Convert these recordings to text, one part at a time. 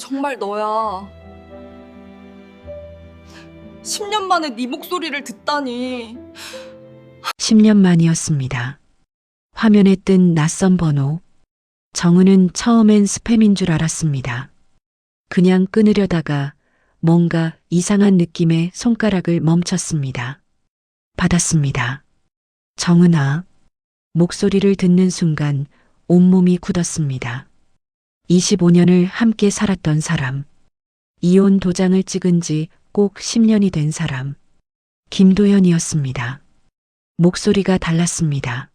정말 너야. 10년 만에 네 목소리를 듣다니. 10년 만이었습니다. 화면에 뜬 낯선 번호. 정은은 처음엔 스팸인 줄 알았습니다. 그냥 끊으려다가 뭔가 이상한 느낌에 손가락을 멈췄습니다. 받았습니다. 정은아. 목소리를 듣는 순간 온몸이 굳었습니다. 25년을 함께 살았던 사람. 이혼 도장을 찍은 지 꼭 10년이 된 사람. 김도연이었습니다. 목소리가 달랐습니다.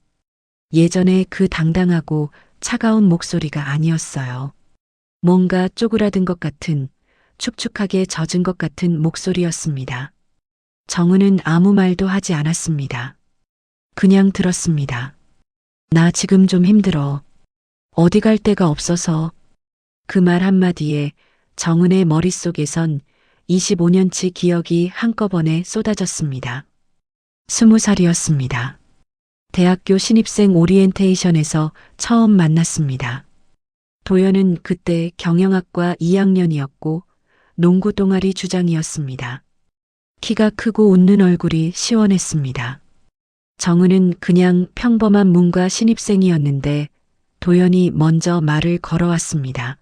예전에 그 당당하고 차가운 목소리가 아니었어요. 뭔가 쪼그라든 것 같은, 축축하게 젖은 것 같은 목소리였습니다. 정은은 아무 말도 하지 않았습니다. 그냥 들었습니다. 나 지금 좀 힘들어. 어디 갈 데가 없어서. 그 말 한마디에 정은의 머릿속에선 25년치 기억이 한꺼번에 쏟아졌습니다. 20살이었습니다. 대학교 신입생 오리엔테이션에서 처음 만났습니다. 도연은 그때 경영학과 2학년이었고 농구 동아리 주장이었습니다. 키가 크고 웃는 얼굴이 시원했습니다. 정은은 그냥 평범한 문과 신입생이었는데 도연이 먼저 말을 걸어왔습니다.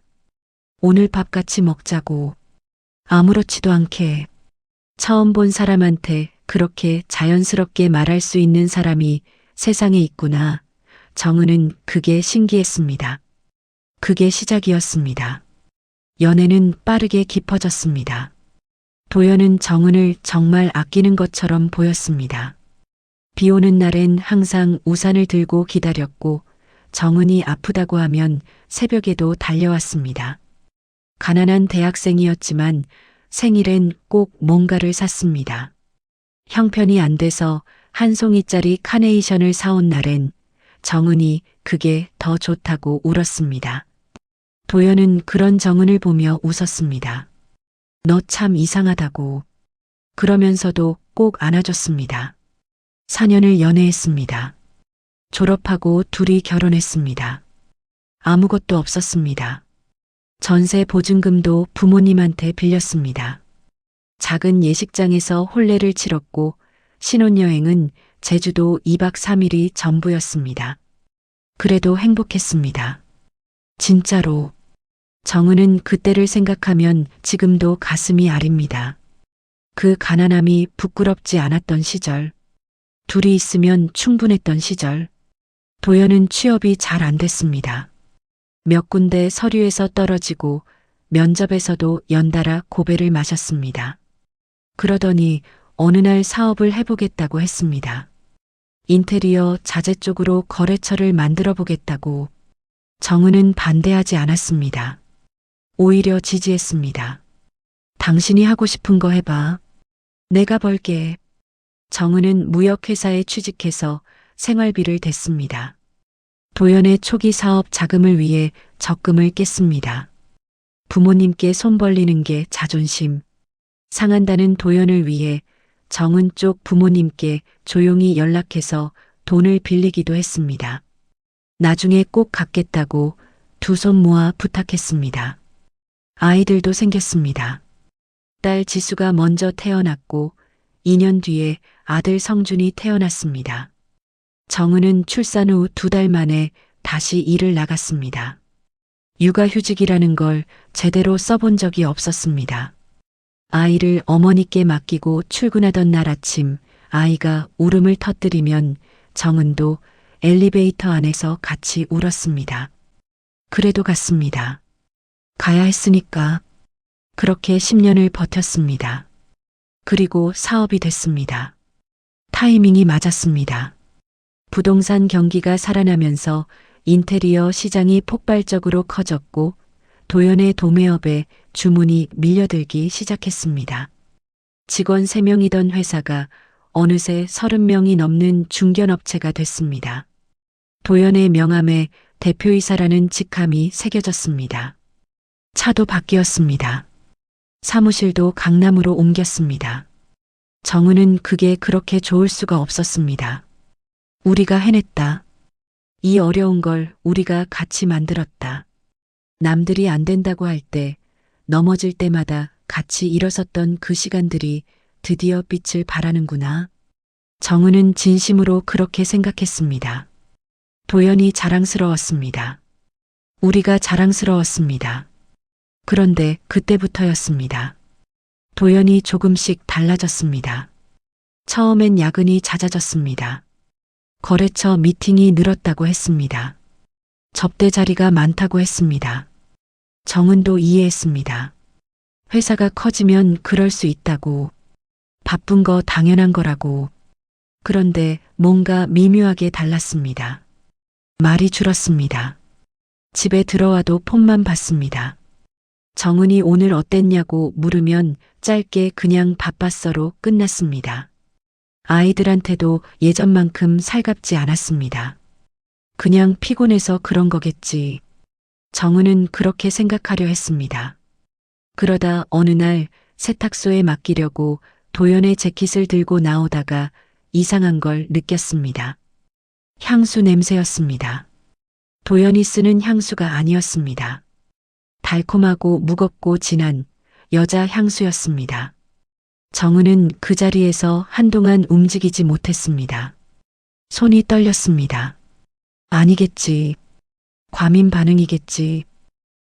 오늘 밥 같이 먹자고. 아무렇지도 않게. 처음 본 사람한테 그렇게 자연스럽게 말할 수 있는 사람이 세상에 있구나. 정은은 그게 신기했습니다. 그게 시작이었습니다. 연애는 빠르게 깊어졌습니다. 도연은 정은을 정말 아끼는 것처럼 보였습니다. 비 오는 날엔 항상 우산을 들고 기다렸고 정은이 아프다고 하면 새벽에도 달려왔습니다. 가난한 대학생이었지만 생일엔 꼭 뭔가를 샀습니다. 형편이 안 돼서 한 송이짜리 카네이션을 사온 날엔 정은이 그게 더 좋다고 울었습니다. 도연은 그런 정은을 보며 웃었습니다. 너 참 이상하다고. 그러면서도 꼭 안아줬습니다. 4년을 연애했습니다. 졸업하고 둘이 결혼했습니다. 아무것도 없었습니다. 전세 보증금도 부모님한테 빌렸습니다. 작은 예식장에서 혼례를 치렀고 신혼여행은 제주도 2박 3일이 전부였습니다. 그래도 행복했습니다. 진짜로. 정은은 그때를 생각하면 지금도 가슴이 아립니다. 그 가난함이 부끄럽지 않았던 시절. 둘이 있으면 충분했던 시절. 도연은 취업이 잘 안 됐습니다. 몇 군데 서류에서 떨어지고 면접에서도 연달아 고배를 마셨습니다. 그러더니 어느 날 사업을 해보겠다고 했습니다. 인테리어 자재 쪽으로 거래처를 만들어 보겠다고. 정은은 반대하지 않았습니다. 오히려 지지했습니다. 당신이 하고 싶은 거 해봐. 내가 벌게. 정은은 무역회사에 취직해서 생활비를 댔습니다. 도연의 초기 사업 자금을 위해 적금을 깼습니다. 부모님께 손 벌리는 게 자존심 상한다는 도연을 위해 정은 쪽 부모님께 조용히 연락해서 돈을 빌리기도 했습니다. 나중에 꼭 갚겠다고 두 손 모아 부탁했습니다. 아이들도 생겼습니다. 딸 지수가 먼저 태어났고 2년 뒤에 아들 성준이 태어났습니다. 정은은 출산 후 2달 만에 다시 일을 나갔습니다. 육아휴직이라는 걸 제대로 써본 적이 없었습니다. 아이를 어머니께 맡기고 출근하던 날 아침 아이가 울음을 터뜨리면 정은도 엘리베이터 안에서 같이 울었습니다. 그래도 갔습니다. 가야 했으니까. 그렇게 10년을 버텼습니다. 그리고 사업이 됐습니다. 타이밍이 맞았습니다. 부동산 경기가 살아나면서 인테리어 시장이 폭발적으로 커졌고 도연의 도매업에 주문이 밀려들기 시작했습니다. 직원 3명이던 회사가 어느새 30명이 넘는 중견업체가 됐습니다. 도연의 명함에 대표이사라는 직함이 새겨졌습니다. 차도 바뀌었습니다. 사무실도 강남으로 옮겼습니다. 정은은 그게 그렇게 좋을 수가 없었습니다. 우리가 해냈다. 이 어려운 걸 우리가 같이 만들었다. 남들이 안 된다고 할 때 넘어질 때마다 같이 일어섰던 그 시간들이 드디어 빛을 발하는구나. 정은은 진심으로 그렇게 생각했습니다. 도연이 자랑스러웠습니다. 우리가 자랑스러웠습니다. 그런데 그때부터였습니다. 도연이 조금씩 달라졌습니다. 처음엔 야근이 잦아졌습니다. 거래처 미팅이 늘었다고 했습니다. 접대 자리가 많다고 했습니다. 정은도 이해했습니다. 회사가 커지면 그럴 수 있다고. 바쁜 거 당연한 거라고. 그런데 뭔가 미묘하게 달랐습니다. 말이 줄었습니다. 집에 들어와도 폰만 봤습니다. 정은이 오늘 어땠냐고 물으면 짧게 그냥 바빴어로 끝났습니다. 아이들한테도 예전만큼 살갑지 않았습니다. 그냥 피곤해서 그런 거겠지. 정은은 그렇게 생각하려 했습니다. 그러다 어느 날 세탁소에 맡기려고 도연의 재킷을 들고 나오다가 이상한 걸 느꼈습니다. 향수 냄새였습니다. 도연이 쓰는 향수가 아니었습니다. 달콤하고 무겁고 진한 여자 향수였습니다. 정은은 그 자리에서 한동안 움직이지 못했습니다. 손이 떨렸습니다. 아니겠지. 과민 반응이겠지.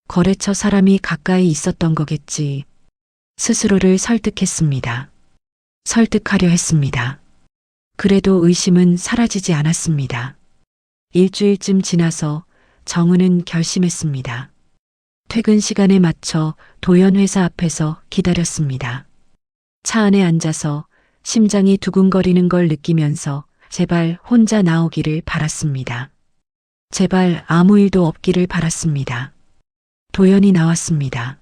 거래처 사람이 가까이 있었던 거겠지. 스스로를 설득했습니다. 설득하려 했습니다. 그래도 의심은 사라지지 않았습니다. 일주일쯤 지나서 정은은 결심했습니다. 퇴근 시간에 맞춰 도연 회사 앞에서 기다렸습니다. 차 안에 앉아서 심장이 두근거리는 걸 느끼면서 제발 혼자 나오기를 바랐습니다. 제발 아무 일도 없기를 바랐습니다. 도연이 나왔습니다.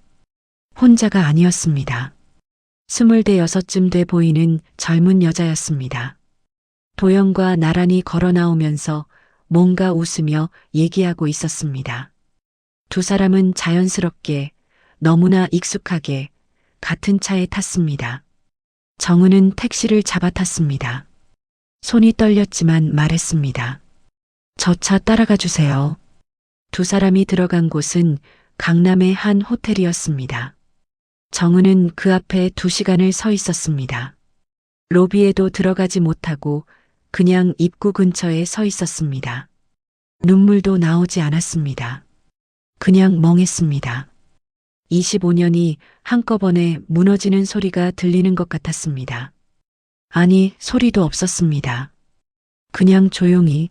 혼자가 아니었습니다. 26쯤 돼 보이는 젊은 여자였습니다. 도연과 나란히 걸어 나오면서 뭔가 웃으며 얘기하고 있었습니다. 두 사람은 자연스럽게 너무나 익숙하게 같은 차에 탔습니다. 정은은 택시를 잡아탔습니다. 손이 떨렸지만 말했습니다. 저 차 따라가 주세요. 두 사람이 들어간 곳은 강남의 한 호텔이었습니다. 정은은 그 앞에 2시간을 서 있었습니다. 로비에도 들어가지 못하고 그냥 입구 근처에 서 있었습니다. 눈물도 나오지 않았습니다. 그냥 멍했습니다. 25년이 한꺼번에 무너지는 소리가 들리는 것 같았습니다. 아니, 소리도 없었습니다. 그냥 조용히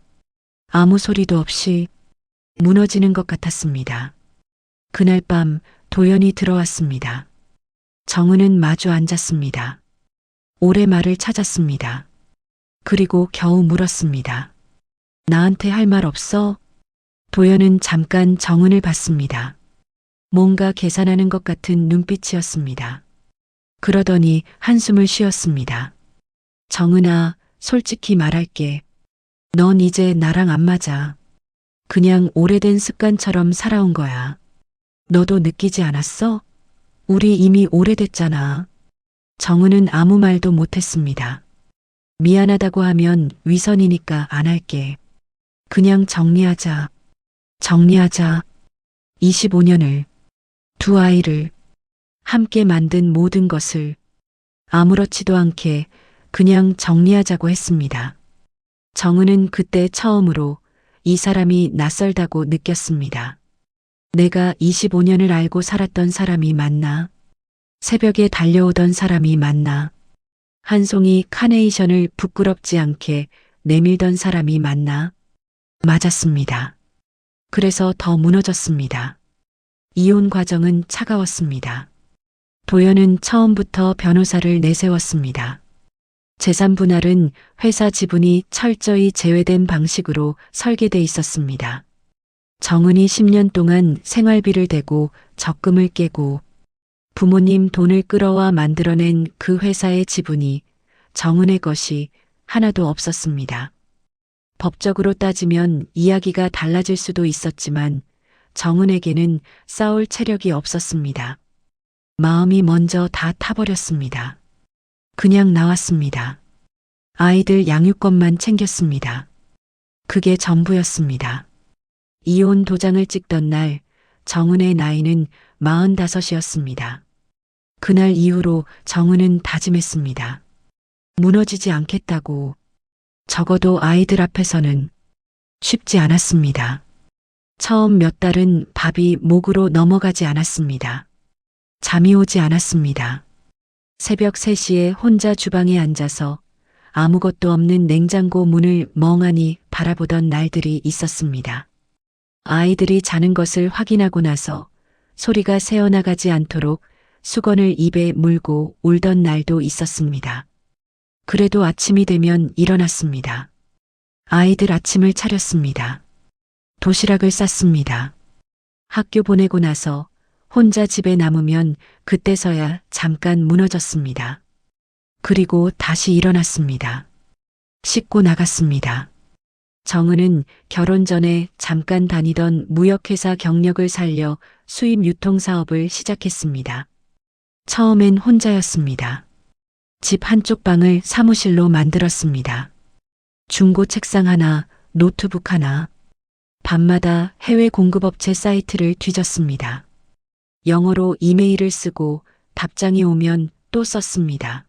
아무 소리도 없이 무너지는 것 같았습니다. 그날 밤 도연이 들어왔습니다. 정은은 마주 앉았습니다. 오래 말을 찾았습니다. 그리고 겨우 물었습니다. 나한테 할 말 없어? 도연은 잠깐 정은을 봤습니다. 뭔가 계산하는 것 같은 눈빛이었습니다. 그러더니 한숨을 쉬었습니다. 정은아, 솔직히 말할게. 넌 이제 나랑 안 맞아. 그냥 오래된 습관처럼 살아온 거야. 너도 느끼지 않았어? 우리 이미 오래됐잖아. 정은은 아무 말도 못했습니다. 미안하다고 하면 위선이니까 안 할게. 그냥 정리하자. 정리하자. 25년을, 두 아이를, 함께 만든 모든 것을 아무렇지도 않게 그냥 정리하자고 했습니다. 정은은 그때 처음으로 이 사람이 낯설다고 느꼈습니다. 내가 25년을 알고 살았던 사람이 맞나? 새벽에 달려오던 사람이 맞나? 한 송이 카네이션을 부끄럽지 않게 내밀던 사람이 맞나? 맞았습니다. 그래서 더 무너졌습니다. 이혼 과정은 차가웠습니다. 도연은 처음부터 변호사를 내세웠습니다. 재산 분할은 회사 지분이 철저히 제외된 방식으로 설계돼 있었습니다. 정은이 10년 동안 생활비를 대고 적금을 깨고 부모님 돈을 끌어와 만들어낸 그 회사의 지분이 정은의 것이 하나도 없었습니다. 법적으로 따지면 이야기가 달라질 수도 있었지만 정은에게는 싸울 체력이 없었습니다. 마음이 먼저 다 타버렸습니다. 그냥 나왔습니다. 아이들 양육권만 챙겼습니다. 그게 전부였습니다. 이혼 도장을 찍던 날 정은의 나이는 45이었습니다. 그날 이후로 정은은 다짐했습니다. 무너지지 않겠다고. 적어도 아이들 앞에서는. 쉽지 않았습니다. 처음 몇 달은 밥이 목으로 넘어가지 않았습니다. 잠이 오지 않았습니다. 새벽 3시에 혼자 주방에 앉아서 아무것도 없는 냉장고 문을 멍하니 바라보던 날들이 있었습니다. 아이들이 자는 것을 확인하고 나서 소리가 새어나가지 않도록 수건을 입에 물고 울던 날도 있었습니다. 그래도 아침이 되면 일어났습니다. 아이들 아침을 차렸습니다. 도시락을 쌌습니다. 학교 보내고 나서 혼자 집에 남으면 그때서야 잠깐 무너졌습니다. 그리고 다시 일어났습니다. 씻고 나갔습니다. 정은은 결혼 전에 잠깐 다니던 무역회사 경력을 살려 수입 유통사업을 시작했습니다. 처음엔 혼자였습니다. 집 한쪽 방을 사무실로 만들었습니다. 중고 책상 하나, 노트북 하나. 밤마다 해외 공급업체 사이트를 뒤졌습니다. 영어로 이메일을 쓰고 답장이 오면 또 썼습니다.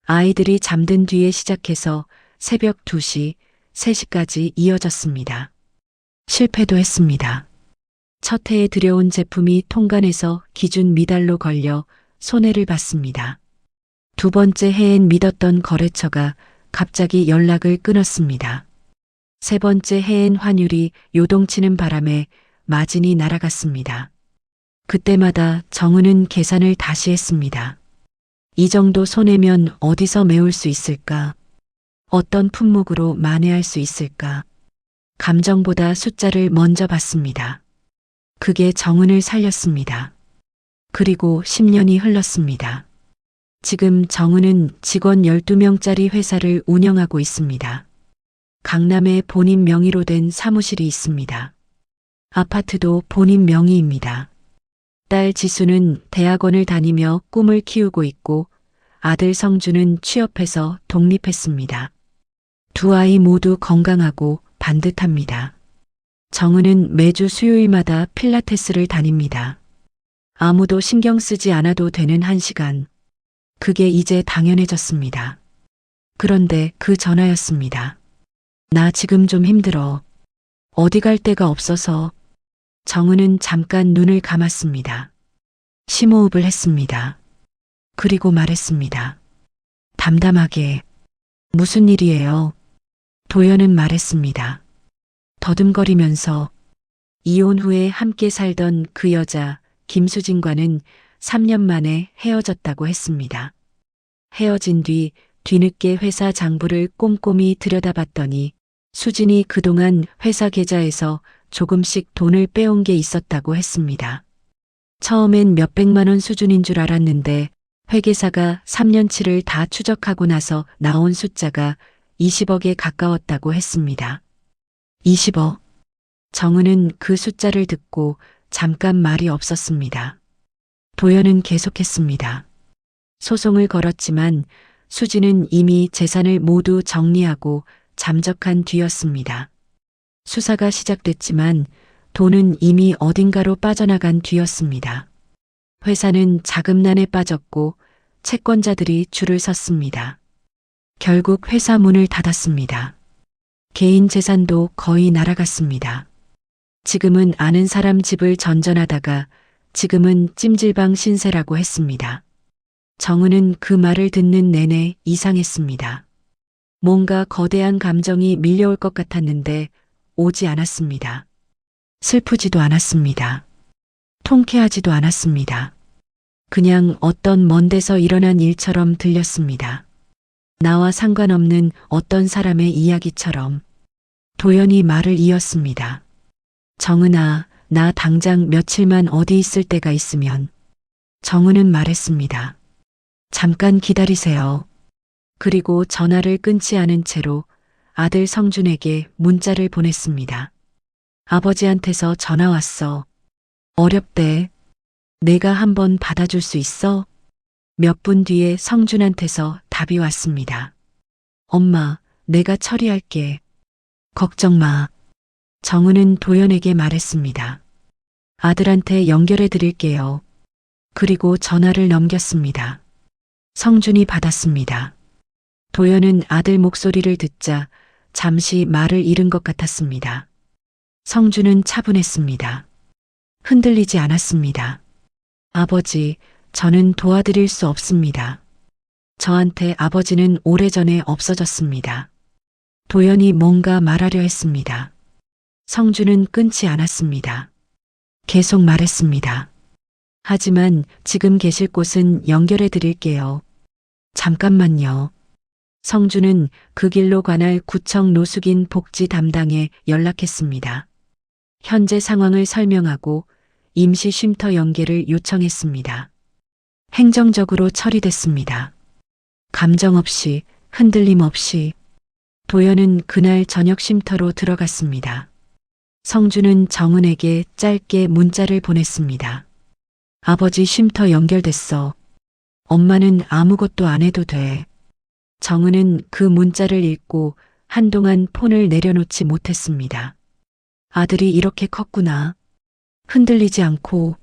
아이들이 잠든 뒤에 시작해서 새벽 2시, 3시까지 이어졌습니다. 실패도 했습니다. 첫 해에 들여온 제품이 통관해서 기준 미달로 걸려 손해를 봤습니다. 두 번째 해엔 믿었던 거래처가 갑자기 연락을 끊었습니다. 세 번째 해엔 환율이 요동치는 바람에 마진이 날아갔습니다. 그때마다 정은은 계산을 다시 했습니다. 이 정도 손해면 어디서 메울 수 있을까? 어떤 품목으로 만회할 수 있을까? 감정보다 숫자를 먼저 봤습니다. 그게 정은을 살렸습니다. 그리고 10년이 흘렀습니다. 지금 정은은 직원 12명짜리 회사를 운영하고 있습니다. 강남에 본인 명의로 된 사무실이 있습니다. 아파트도 본인 명의입니다. 딸 지수는 대학원을 다니며 꿈을 키우고 있고 아들 성주는 취업해서 독립했습니다. 두 아이 모두 건강하고 반듯합니다. 정은은 매주 수요일마다 필라테스를 다닙니다. 아무도 신경 쓰지 않아도 되는 1시간. 그게 이제 당연해졌습니다. 그런데 그 전화였습니다. 나 지금 좀 힘들어. 어디 갈 데가 없어서. 정은은 잠깐 눈을 감았습니다. 심호흡을 했습니다. 그리고 말했습니다. 담담하게. 무슨 일이에요? 도연은 말했습니다. 더듬거리면서 이혼 후에 함께 살던 그 여자 김수진과는 3년 만에 헤어졌다고 했습니다. 헤어진 뒤 뒤늦게 회사 장부를 꼼꼼히 들여다봤더니 수진이 그동안 회사 계좌에서 조금씩 돈을 빼온 게 있었다고 했습니다. 처음엔 몇백만 원 수준인 줄 알았는데 회계사가 3년치를 다 추적하고 나서 나온 숫자가 20억에 가까웠다고 했습니다. 20억. 정은은 그 숫자를 듣고 잠깐 말이 없었습니다. 도연은 계속했습니다. 소송을 걸었지만 수지는 이미 재산을 모두 정리하고 잠적한 뒤였습니다. 수사가 시작됐지만 돈은 이미 어딘가로 빠져나간 뒤였습니다. 회사는 자금난에 빠졌고 채권자들이 줄을 섰습니다. 결국 회사 문을 닫았습니다. 개인 재산도 거의 날아갔습니다. 지금은 아는 사람 집을 전전하다가 지금은 찜질방 신세라고 했습니다. 정은은 그 말을 듣는 내내 이상했습니다. 뭔가 거대한 감정이 밀려올 것 같았는데 오지 않았습니다. 슬프지도 않았습니다. 통쾌하지도 않았습니다. 그냥 어떤 먼 데서 일어난 일처럼 들렸습니다. 나와 상관없는 어떤 사람의 이야기처럼. 도연이 말을 이었습니다. 정은아, 나 당장 며칠만 어디 있을 때가 있으면. 정은은 말했습니다. 잠깐 기다리세요. 그리고 전화를 끊지 않은 채로 아들 성준에게 문자를 보냈습니다. 아버지한테서 전화 왔어. 어렵대. 내가 한번 받아줄 수 있어? 몇 분 뒤에 성준한테서 답이 왔습니다. 엄마, 내가 처리할게. 걱정 마. 정은은 도연에게 말했습니다. 아들한테 연결해 드릴게요. 그리고 전화를 넘겼습니다. 성준이 받았습니다. 도연은 아들 목소리를 듣자 잠시 말을 잃은 것 같았습니다. 성준은 차분했습니다. 흔들리지 않았습니다. 아버지, 저는 도와드릴 수 없습니다. 저한테 아버지는 오래전에 없어졌습니다. 도연이 뭔가 말하려 했습니다. 성준은 끊지 않았습니다. 계속 말했습니다. 하지만 지금 계실 곳은 연결해 드릴게요. 잠깐만요. 성준은 그 길로 관할 구청 노숙인 복지 담당에 연락했습니다. 현재 상황을 설명하고 임시 쉼터 연계를 요청했습니다. 행정적으로 처리됐습니다. 감정 없이, 흔들림 없이 도연은 그날 저녁 쉼터로 들어갔습니다. 성준은 정은에게 짧게 문자를 보냈습니다. 아버지 쉼터 연결됐어. 엄마는 아무것도 안 해도 돼. 정은은 그 문자를 읽고 한동안 폰을 내려놓지 못했습니다. 아들이 이렇게 컸구나. 흔들리지 않고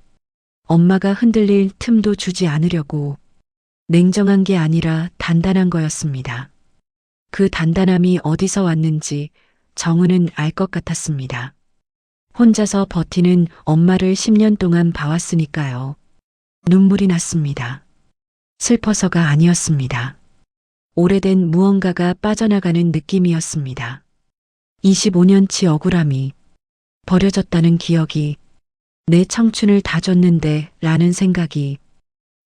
엄마가 흔들릴 틈도 주지 않으려고 냉정한 게 아니라 단단한 거였습니다. 그 단단함이 어디서 왔는지 정은은 알 것 같았습니다. 혼자서 버티는 엄마를 10년 동안 봐왔으니까요. 눈물이 났습니다. 슬퍼서가 아니었습니다. 오래된 무언가가 빠져나가는 느낌이었습니다. 25년치 억울함이, 버려졌다는 기억이, 내 청춘을 다 줬는데 라는 생각이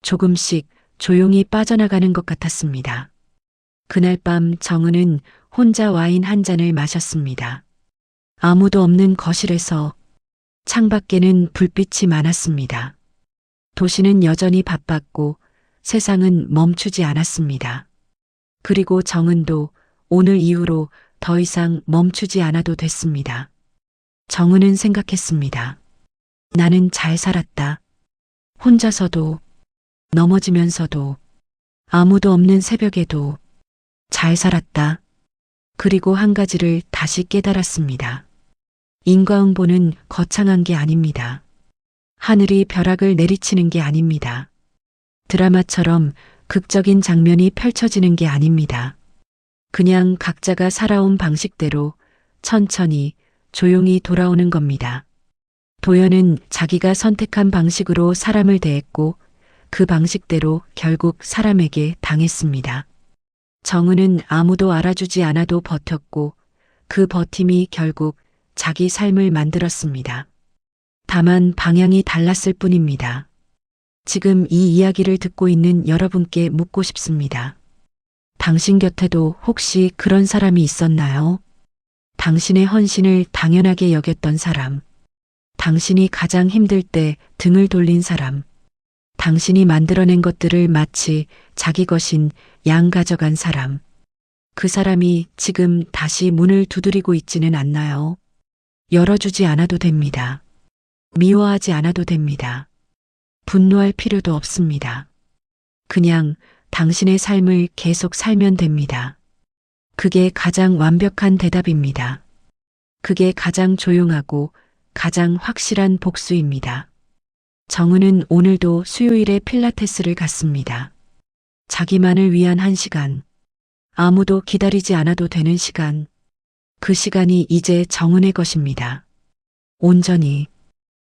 조금씩 조용히 빠져나가는 것 같았습니다. 그날 밤 정은은 혼자 와인 한 잔을 마셨습니다. 아무도 없는 거실에서 창밖에는 불빛이 많았습니다. 도시는 여전히 바빴고 세상은 멈추지 않았습니다. 그리고 정은도 오늘 이후로 더 이상 멈추지 않아도 됐습니다. 정은은 생각했습니다. 나는 잘 살았다. 혼자서도, 넘어지면서도, 아무도 없는 새벽에도 잘 살았다. 그리고 한 가지를 다시 깨달았습니다. 인과응보는 거창한 게 아닙니다. 하늘이 벼락을 내리치는 게 아닙니다. 드라마처럼 극적인 장면이 펼쳐지는 게 아닙니다. 그냥 각자가 살아온 방식대로 천천히 조용히 돌아오는 겁니다. 도연은 자기가 선택한 방식으로 사람을 대했고 그 방식대로 결국 사람에게 당했습니다. 정은은 아무도 알아주지 않아도 버텼고 그 버팀이 결국 자기 삶을 만들었습니다. 다만 방향이 달랐을 뿐입니다. 지금 이 이야기를 듣고 있는 여러분께 묻고 싶습니다. 당신 곁에도 혹시 그런 사람이 있었나요? 당신의 헌신을 당연하게 여겼던 사람, 당신이 가장 힘들 때 등을 돌린 사람, 당신이 만들어낸 것들을 마치 자기 것인 양 가져간 사람, 그 사람이 지금 다시 문을 두드리고 있지는 않나요? 열어주지 않아도 됩니다. 미워하지 않아도 됩니다. 분노할 필요도 없습니다. 그냥 당신의 삶을 계속 살면 됩니다. 그게 가장 완벽한 대답입니다. 그게 가장 조용하고 가장 확실한 복수입니다. 정은은 오늘도 수요일에 필라테스를 갔습니다. 자기만을 위한 한 시간, 아무도 기다리지 않아도 되는 시간, 그 시간이 이제 정은의 것입니다. 온전히.